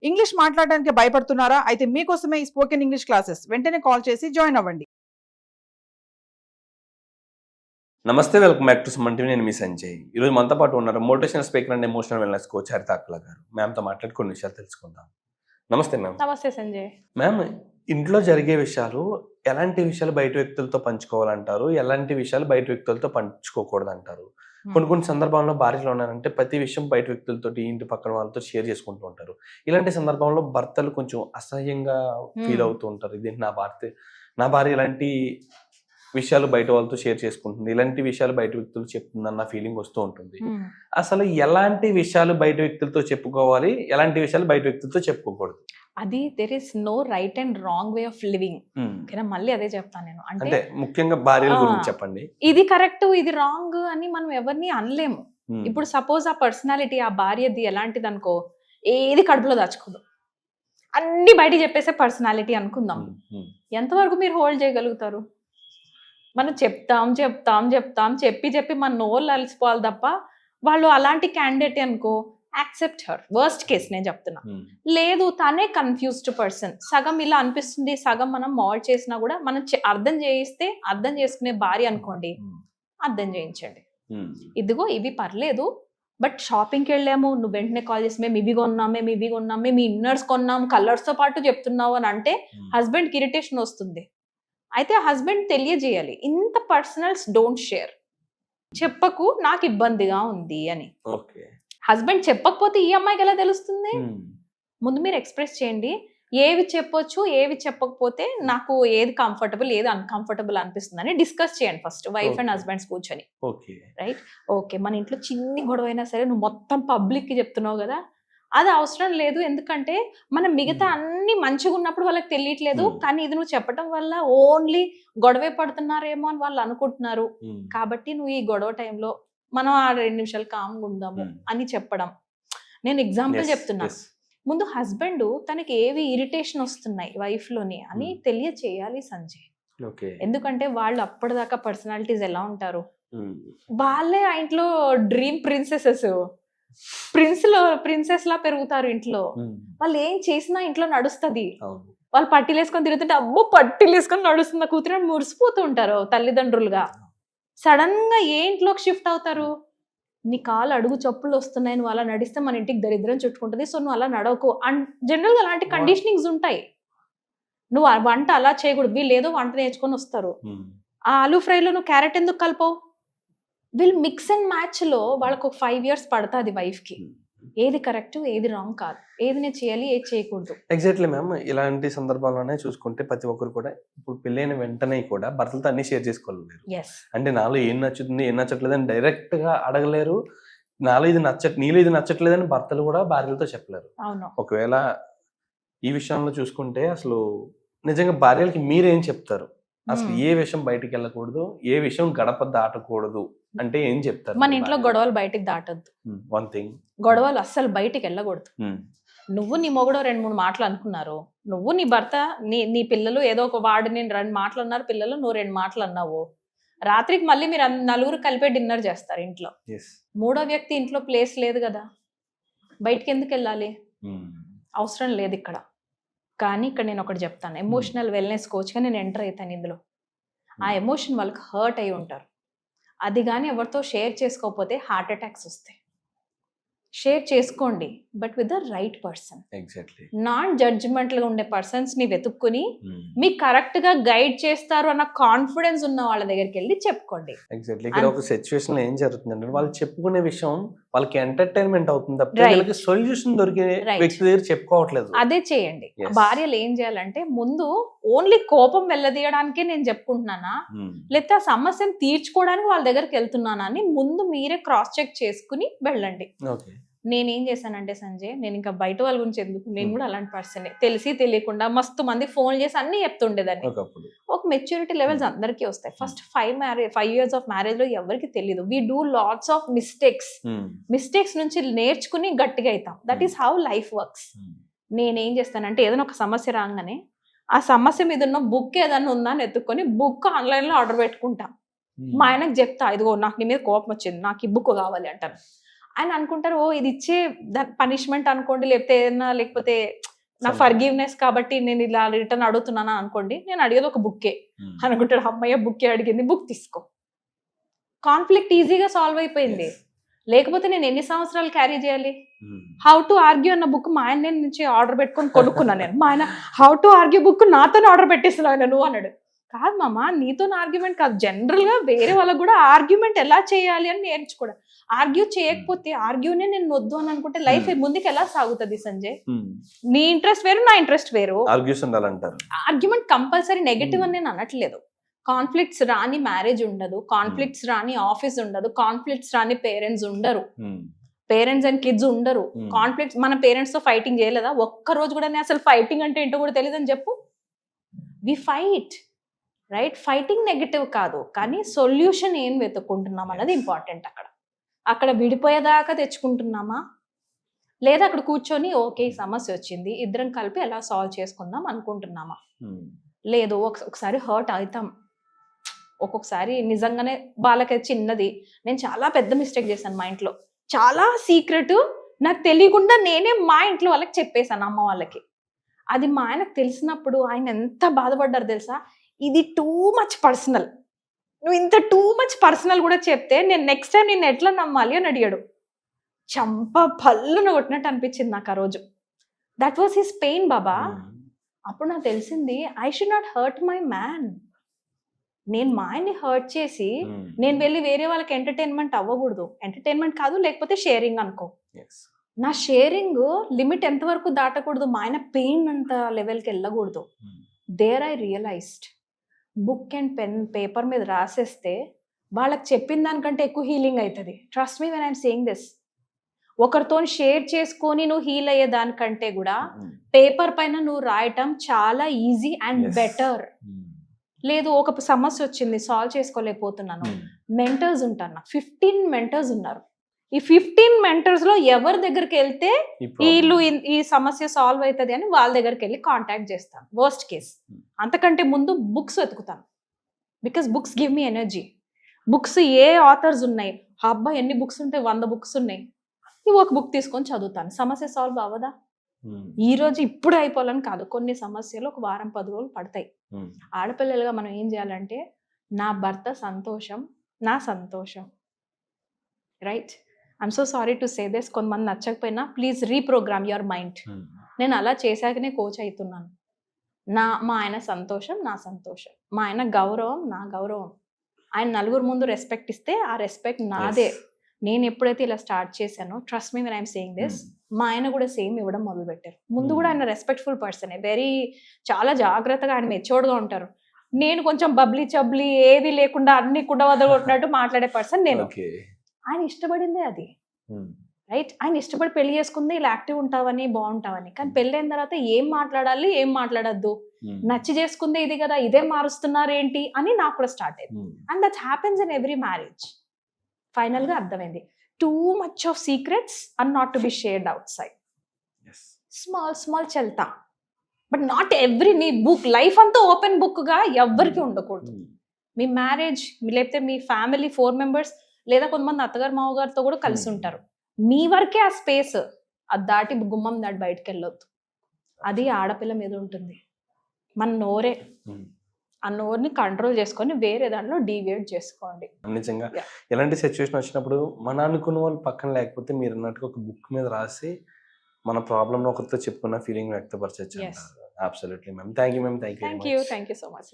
English మాట్లాడడానికి భయపడుతున్నారా? అయితే మీకోసమే ఈ స్పోకెన్ ఇంగ్లీష్ క్లాసెస్. వెంటనే కాల్ చేసి జాయిన్ అవ్వండి. నమస్తే, welcome back to Suman TV. నేను మీ సంజయ్. ఈరోజు మనతో పాటు ఉన్నారు motivational speaker and emotional wellness coach హరిత అక్కల గారు. మ్యామ్తో మాట్లాడి కొన్ని విషయాలు తెలుసుకుందాం. నమస్తే మ్యామ్. నమస్తే సంజయ్. మ్యామ్, ఇంట్లో జరిగే విషయాలు ఎలాంటి విషయాలు బయట వ్యక్తులతో పంచుకోవాలంటారు, ఎలాంటి విషయాలు బయట వ్యక్తులతో పంచుకోకూడదు అంటారు? కొన్ని సందర్భాల్లో భార్యలు ఉన్నారంటే ప్రతి విషయం బయట వ్యక్తులతో, ఇంటి పక్కన వాళ్ళతో షేర్ చేసుకుంటూ ఉంటారు. ఇలాంటి సందర్భంలో భర్తలు కొంచెం అసహ్యంగా ఫీల్ అవుతూ ఉంటారు. ఇదేంటి నా భార్య ఇలాంటి విషయాలు బయట వాళ్ళతో షేర్ చేసుకుంటుంది, ఇలాంటి విషయాలు బయట వ్యక్తులు చెప్తుందన్న ఫీలింగ్ వస్తూ ఉంటుంది. అసలు ఎలాంటి విషయాలు బయట వ్యక్తులతో చెప్పుకోవాలి, ఎలాంటి విషయాలు బయట వ్యక్తులతో చెప్పుకోకూడదు? అది there is no right and wrong way of living. మళ్ళీ అదే చెప్తాను నేను. అంటే ముఖ్యంగా భార్యల గురించి చెప్పండి. ఇది కరెక్ట్, ఇది రాంగ్ అని మనం ఎవరిని అనలేము. ఇప్పుడు సపోజ్ ఆ పర్సనాలిటీ, ఆ భార్యది ఎలాంటిది అనుకో, ఏది కడుపులో దాచుకోదు, అన్ని బయట చెప్పేసే పర్సనాలిటీ అనుకుందాం. ఎంతవరకు మీరు హోల్డ్ చేయగలుగుతారు? మనం చెప్తాం చెప్పి మన నోళ్ళు అలసిపోవాలి తప్ప, వాళ్ళు అలాంటి క్యాండిడేట్ అనుకో, యాక్సెప్ట్ హర్. వర్స్ట్ కేస్ నేను చెప్తున్నా. లేదు, తనే కన్ఫ్యూజ్డ్ పర్సన్, సగం ఇలా అనిపిస్తుంది, సగం మనం మాల్ చేసినా కూడా మనం అర్థం చేయిస్తే అర్థం చేసుకునే భార్య అనుకోండి, అర్థం చేయించండి. ఇదిగో ఇవి పర్లేదు, బట్ షాపింగ్కి వెళ్ళాము, నువ్వు వెంటనే కాల్ చేసి మేము ఇవి కొన్నాం, మేము ఇన్నర్స్ కొన్నాం, కలర్స్తో పాటు చెప్తున్నావు అని అంటే హస్బెండ్కి ఇరిటేషన్ వస్తుంది. అయితే హస్బెండ్ తెలియజేయాలి, ఇంత పర్సనల్స్ డోంట్ షేర్, చెప్పకు, నాకు ఇబ్బందిగా ఉంది అని. హస్బెండ్ చెప్పకపోతే ఈ అమ్మాయికి ఎలా తెలుస్తుంది? ముందు మీరు ఎక్స్ప్రెస్ చేయండి, ఏవి చెప్పొచ్చు, ఏవి చెప్పకపోతే నాకు ఏది కంఫర్టబుల్, ఏది అన్కంఫర్టబుల్ అనిపిస్తుంది అని డిస్కస్ చేయండి ఫస్ట్, వైఫ్ అండ్ హస్బెండ్స్ కూర్చొని. రైట్, ఓకే, మన ఇంట్లో చిన్ని గొడవ అయినా సరే నువ్వు మొత్తం పబ్లిక్కి చెప్తున్నావు కదా, అది అవసరం లేదు. ఎందుకంటే మనం మిగతా అన్ని మంచిగా ఉన్నప్పుడు వాళ్ళకి తెలియట్లేదు, కానీ ఇది నువ్వు చెప్పడం వల్ల ఓన్లీ గొడవే పడుతున్నారేమో అని వాళ్ళు అనుకుంటున్నారు. కాబట్టి నువ్వు ఈ గొడవ టైంలో మనం ఆ 2 నిమిషాలు కామ్గా ఉందాము అని చెప్పడం. నేను ఎగ్జాంపుల్ చెప్తున్నా. ముందు హస్బెండ్ తనకి ఏవి ఇరిటేషన్ వస్తున్నాయి వైఫ్ లోని అని తెలియచేయాలి సంజయ్. ఎందుకంటే వాళ్ళు అప్పటిదాకా పర్సనాలిటీస్ ఎలా ఉంటారు, వాళ్ళే ఆ ఇంట్లో డ్రీమ్ ప్రిన్సెస్ లా పెరుగుతారు ఇంట్లో. వాళ్ళు ఏం చేసినా ఇంట్లో నడుస్తుంది. వాళ్ళు పట్టీలు వేసుకొని తిరుగుతుంటే, అబ్బో పట్టీలు వేసుకొని నడుస్తున్న కూతురు మురిసిపోతూ ఉంటారు తల్లిదండ్రులుగా. సడన్ గా ఏ ఇంట్లోకి షిఫ్ట్ అవుతారు? నీ కాలు అడుగు చప్పులు వస్తున్నాయి, నువ్వు అలా నడిస్తే మన ఇంటికి దరిద్రం చుట్టుకుంటుంది, సో నువ్వు అలా నడవకు. జనరల్ గా అలాంటి కండిషనింగ్స్ ఉంటాయి. నువ్వు వంట అలా చేయకూడదు. వీళ్ళు ఏదో వంట నేర్చుకొని వస్తారు, ఆ ఆలూ ఫ్రైలో నువ్వు క్యారెట్ ఎందుకు కలపవు? వీళ్ళు మిక్స్ అండ్ మ్యాచ్ లో వాళ్ళకు 5 years పడుతుంది వైఫ్ కి. ఏది కరెక్ట్, ఏది రాంగ్ కాదు, ఏది నేను చేయాలి, ఏది చేయకూడదు. Exactly ma'am. ఇలాంటి సందర్భాల్లోనే చూసుకుంటే ప్రతి ఒక్కరు కూడా ఇప్పుడు పెళ్ళైన వెంటనే కూడా భర్తలతో అన్ని షేర్ చేసుకోలేరు. అంటే నాలో ఏం నచ్చుతుంది, ఏం నచ్చట్లేదు అని డైరెక్ట్ గా అడగలేరు. నీలో ఇది నచ్చట్లేదని భర్తలు కూడా భార్యలతో చెప్పలేరు. ఒకవేళ ఈ విషయంలో చూసుకుంటే అసలు నిజంగా భార్యలకి మీరేం చెప్తారు? అసలు ఏ విషయం బయటికి వెళ్ళకూడదు, ఏ విషయం గడప దాటకూడదు అంటే ఏం చెప్తారు? మన ఇంట్లో గొడవలు బయటికి దాటద్దు. వన్ థింగ్, గొడవలు అస్సలు బయటికి వెళ్ళకూడదు. నువ్వు నీ మొగుడో 2-3 మాటలు అనుకున్నారు, నువ్వు నీ భర్త, నీ పిల్లలు ఏదో ఒక వాడు, నేను 2 మాటలు అన్నారు పిల్లలు, నువ్వు 2 మాటలు అన్నావు, రాత్రికి మళ్ళీ మీరు 4 కలిపే డిన్నర్ చేస్తారు ఇంట్లో. 3వ వ్యక్తి ఇంట్లో ప్లేస్ లేదు కదా, బయటికి ఎందుకు వెళ్ళాలి? అవసరం లేదు ఇక్కడ. కానీ ఇక్కడ నేను ఒకటి చెప్తాను, ఎమోషనల్ వెల్నెస్ కోచ్గా నేను ఎంటర్ అవుతాను ఇందులో. ఆ ఎమోషన్ వాళ్ళకి హర్ట్ అయి ఉంటారు, అది కానీ ఎవరితో షేర్ చేసుకోకపోతే హార్ట్ అటాక్స్ వస్తాయి. షేర్ చేసుకోండి, but with the right person. Non judgemental గా ఉండే పర్సన్స్ ని వెతుక్కుని మీకు కరెక్ట్ గా గైడ్ చేస్తారు అన్న కాన్ఫిడెన్స్ ఉన్న వాళ్ళ దగ్గరికి వెళ్ళి చెప్పుకోండి. ఇక్కడ ఒక సిచ్యువేషన్ లో ఏం జరుగుతుందంటే, వాళ్ళు చెప్పుకునే విషయం వాళ్ళకి ఎంటర్టైన్మెంట్ అవుతుంది తప్ప సొల్యూషన్ దొరికే వ్యక్తి దగ్గర చెప్పుకోవట్లేదు. అదే చేయండి. భార్యలు ఏం చేయాలంటే, ముందు ఓన్లీ కోపం వెళ్ళదీయడానికే నేను చెప్పుకుంటున్నానా, లేకపోతే ఆ సమస్యను తీర్చుకోవడానికి వాళ్ళ దగ్గరికి వెళ్తున్నానా అని ముందు మీరే క్రాస్ చెక్ చేసుకుని వెళ్ళండి. నేనేం చేశానంటే సంజయ్, నేను ఇంకా బయట వాళ్ళ గురించి ఎందుకు, నేను కూడా అలాంటి పర్సనే. తెలిసి తెలియకుండా మస్తు మంది ఫోన్ చేసి అన్ని చెప్తుండేదాన్ని. ఒక మెచ్యూరిటీ లెవెల్స్ అందరికీ వస్తాయి. ఫస్ట్ 5 years ఆఫ్ మ్యారేజ్ లో ఎవరికి తెలియదు. We do lots of mistakes నుంచి నేర్చుకుని గట్టిగా అవుతాం. That is how life works. నేనేం చేస్తానంటే, ఏదైనా ఒక సమస్య రాగానే ఆ సమస్య మీద ఉన్న బుక్ ఏదైనా ఉందా అని ఎత్తుక్కొని బుక్ ఆన్లైన్ లో ఆర్డర్ పెట్టుకుంటా. మా ఆయనకు చెప్తా, ఇదిగో నాకు నీ మీద కోపం వచ్చింది, నాకు ఈ బుక్ కావాలి అంటాను. ఆయన అనుకుంటారు ఓ ఇది ఇచ్చే పనిష్మెంట్ అనుకోండి, లేకపోతే ఏదైనా, లేకపోతే నా Something. ఫర్గివ్నెస్ కాబట్టి నేను ఇలా రిటర్న్ అడుగుతున్నాను అనుకోండి, నేను అడిగేది ఒక బుక్కే అనుకుంటాడు. అమ్మయ్య బుక్కే అడిగింది, బుక్ తీసుకో. కాన్ఫ్లిక్ట్ ఈజీగా సాల్వ్ అయిపోయింది. లేకపోతే నేను ఎన్ని సంవత్సరాలు క్యారీ చేయాలి? హౌ టు ఆర్గ్యూ అన్న బుక్ మా ఆయన నుంచి ఆర్డర్ పెట్టుకొని కొనుక్కున్నాను నేను. మా ఆయన హౌ టు ఆర్గ్యూ బుక్ నాతోనే ఆర్డర్ పెట్టేస్తున్నావు ఆయన నువ్వు అన్నాడు. కాదు మామ, నీతో ఆర్గ్యుమెంట్ కాదు, జనరల్ గా వేరే వాళ్ళకు కూడా ఆర్గ్యుమెంట్ ఎలా చేయాలి అని నేర్చుకోవడం. ఆర్గ్యూ చేయకపోతే, ఆర్గ్యూనే నేను వద్దు అని అనుకుంటే లైఫ్ ముందుకు ఎలా సాగుతుంది సంజయ్? నీ ఇంట్రెస్ట్ వేరు, నా ఇంట్రెస్ట్ వేరు. ఆర్గ్యూస్ ఉండాలంటారు. ఆర్గ్యుమెంట్ కంపల్సరీ నెగటివ్ అని నేను అనట్లేదు. కాన్ఫ్లిక్ట్స్ రాని మ్యారేజ్ ఉండదు, కాన్ఫ్లిక్ట్స్ రాని ఆఫీస్ ఉండదు, కాన్ఫ్లిక్ట్స్ రాని పేరెంట్స్ ఉండరు, పేరెంట్స్ అండ్ కిడ్స్ ఉండరు. కాన్ఫ్లిక్ట్స్ మన పేరెంట్స్ తో ఫైటింగ్ చేయలేదా? ఒక్క రోజు కూడా అసలు ఫైటింగ్ అంటే ఏంటో కూడా తెలియదని చెప్పు. We fight, right? Fighting negative కాదు, కానీ సొల్యూషన్ ఏం వెతుక్కుంటున్నాం అన్నది ఇంపార్టెంట్. అక్కడ విడిపోయేదాకా తెచ్చుకుంటున్నామా, లేదా అక్కడ కూర్చొని ఓకే ఈ సమస్య వచ్చింది, ఇద్దరం కలిపి ఎలా సాల్వ్ చేసుకుందాం అనుకుంటున్నామా? లేదు, ఒకసారి హర్ట్ అవుతాం, ఒక్కొక్కసారి నిజంగానే వాళ్ళకి చిన్నది. నేను చాలా పెద్ద మిస్టేక్ చేశాను మా ఇంట్లో, చాలా సీక్రెట్ నాకు తెలియకుండా నేనే మా ఇంట్లో వాళ్ళకి చెప్పేశాను, అమ్మ వాళ్ళకి. అది మా ఆయనకు తెలిసినప్పుడు ఆయన ఎంత బాధపడ్డారు తెలుసా? ఇది టూ మచ్ పర్సనల్, నువ్వు ఇంత టూ మచ్ పర్సనల్ కూడా చెప్తే నేను నెక్స్ట్ టైం నేను ఎట్లా నమ్మాలి అని అడిగాడు. చంప పళ్ళును కొట్టినట్టు అనిపించింది నాకు ఆ రోజు. దట్ వాస్ హిస్ పెయిన్ బాబా. అప్పుడు నాకు తెలిసింది I should not hurt my man. నేను మా ఆయన్ని హర్ట్ చేసి నేను వెళ్ళి వేరే వాళ్ళకి ఎంటర్టైన్మెంట్ అవ్వకూడదు. ఎంటర్టైన్మెంట్ కాదు, లేకపోతే షేరింగ్ అనుకో. నా షేరింగ్ లిమిట్ ఎంతవరకు దాటకూడదు, మా ఆయన పెయిన్ అంత లెవెల్కి వెళ్ళకూడదు. There I realized book and pen paper మీద రాసేస్తే వాళ్ళకి చెప్పిన దానికంటే ఎక్కువ హీలింగ్ అవుతుంది. Trust me when I'm saying this. ఒకరితో షేర్ చేసుకొని నువ్వు హీల్ అయ్యే దానికంటే కూడా పేపర్ పైన నువ్వు రాయటం చాలా ఈజీ అండ్ బెటర్. లేదు ఒక సమస్య వచ్చింది సాల్వ్ చేసుకోలేకపోతున్నాను, మెంటర్స్ ఉంటారు, 15 మెంటర్స్ ఉన్నారు. ఈ 15 మెంటర్స్ లో ఎవరి దగ్గరికి వెళ్తే వీళ్ళు ఈ సమస్య సాల్వ్ అవుతుంది అని వాళ్ళ దగ్గరికి వెళ్ళి కాంటాక్ట్ చేస్తాను. వర్స్ట్ కేస్ అంతకంటే ముందు బుక్స్ వెతుకుతాను, because books give me energy. Books ఏ ఆథర్స్ ఉన్నాయి, అబ్బా ఎన్ని బుక్స్ ఉంటాయి, 100 బుక్స్ ఉన్నాయి, ఒక బుక్ తీసుకొని చదువుతాను. సమస్య సాల్వ్ అవ్వదా? ఈ రోజు ఇప్పుడు అయిపోవాలని కాదు, కొన్ని సమస్యలు ఒక వారం 10 రోజులు పడతాయి. ఆడపిల్లలుగా మనం ఏం చేయాలంటే నా భర్త సంతోషం నా సంతోషం, right? I'm so sorry to say this, కొంతమంది నచ్చకపోయినా ప్లీజ్ రీప్రోగ్రామ్ యువర్ మైండ్. నేను అలా చేశాకనే కోచ్ అవుతున్నాను. మా ఆయన సంతోషం నా సంతోషం, మా ఆయన గౌరవం నా గౌరవం. ఆయన నలుగురు ముందు రెస్పెక్ట్ ఇస్తే ఆ రెస్పెక్ట్ నాదే. నేను ఎప్పుడైతే ఇలా స్టార్ట్ చేశానో, trust me when I'm saying this, మా ఆయన కూడా సేమ్ ఇవ్వడం మొదలు పెట్టారు. ముందు కూడా ఆయన రెస్పెక్ట్ఫుల్ పర్సన్, చాలా జాగ్రత్తగా, ఆయన మెచ్యూర్డ్గా ఉంటారు. నేను కొంచెం బబ్లీ చబ్లీ ఏది లేకుండా అన్ని కూడా వదలగొట్టినట్టు మాట్లాడే పర్సన్ నేను. ఆయన ఇష్టపడిందే అది, రైట్? ఆయన ఇష్టపడి పెళ్లి చేసుకుంది ఇలా యాక్టివ్ ఉంటావని బాగుంటావని. కానీ పెళ్ళైన తర్వాత ఏం మాట్లాడాలి ఏం మాట్లాడద్దు, నచ్చి చేసుకుందే ఇది కదా, ఇదే మారుస్తున్నారు ఏంటి అని నాకు కూడా స్టార్ట్ అయింది. And that happens in every marriage. Final గా అర్థమైంది, too much of secrets are not to be shared outside. Small చెల్తా, బట్ నాట్ ఎవ్రీ. నీ బుక్ లైఫ్ అంతా ఓపెన్ బుక్ గా ఎవ్వరికి ఉండకూడదు. మీ మ్యారేజ్, లేకపోతే మీ ఫ్యామిలీ 4 మెంబర్స్, లేదా కొంతమంది అత్తగారు మామగారితో కూడా కలిసి ఉంటారు, మీ వరకే ఆ స్పేస్. అది దాటి గుమ్మం దాటి బయటకు వెళ్ళొద్దు. అది ఆడపిల్ల మీద ఉంటుంది. మన నోరే, ఆ నోరుని కంట్రోల్ చేసుకొని వేరే దాంట్లో డీవియేట్ చేసుకోండి. నిజంగా ఎలాంటి సిచ్యువేషన్ వచ్చినప్పుడు మన అనుకున్న వాళ్ళు పక్కన లేకపోతే మీరు అన్నట్టుగా ఒక బుక్ మీద రాసి మన ప్రాబ్లమ్ ఒకరితో చెప్పుకున్న ఫీలింగ్ వ్యక్తపరచచ్చు. Absolutely ma'am. Thank you ma'am. Thank you so much.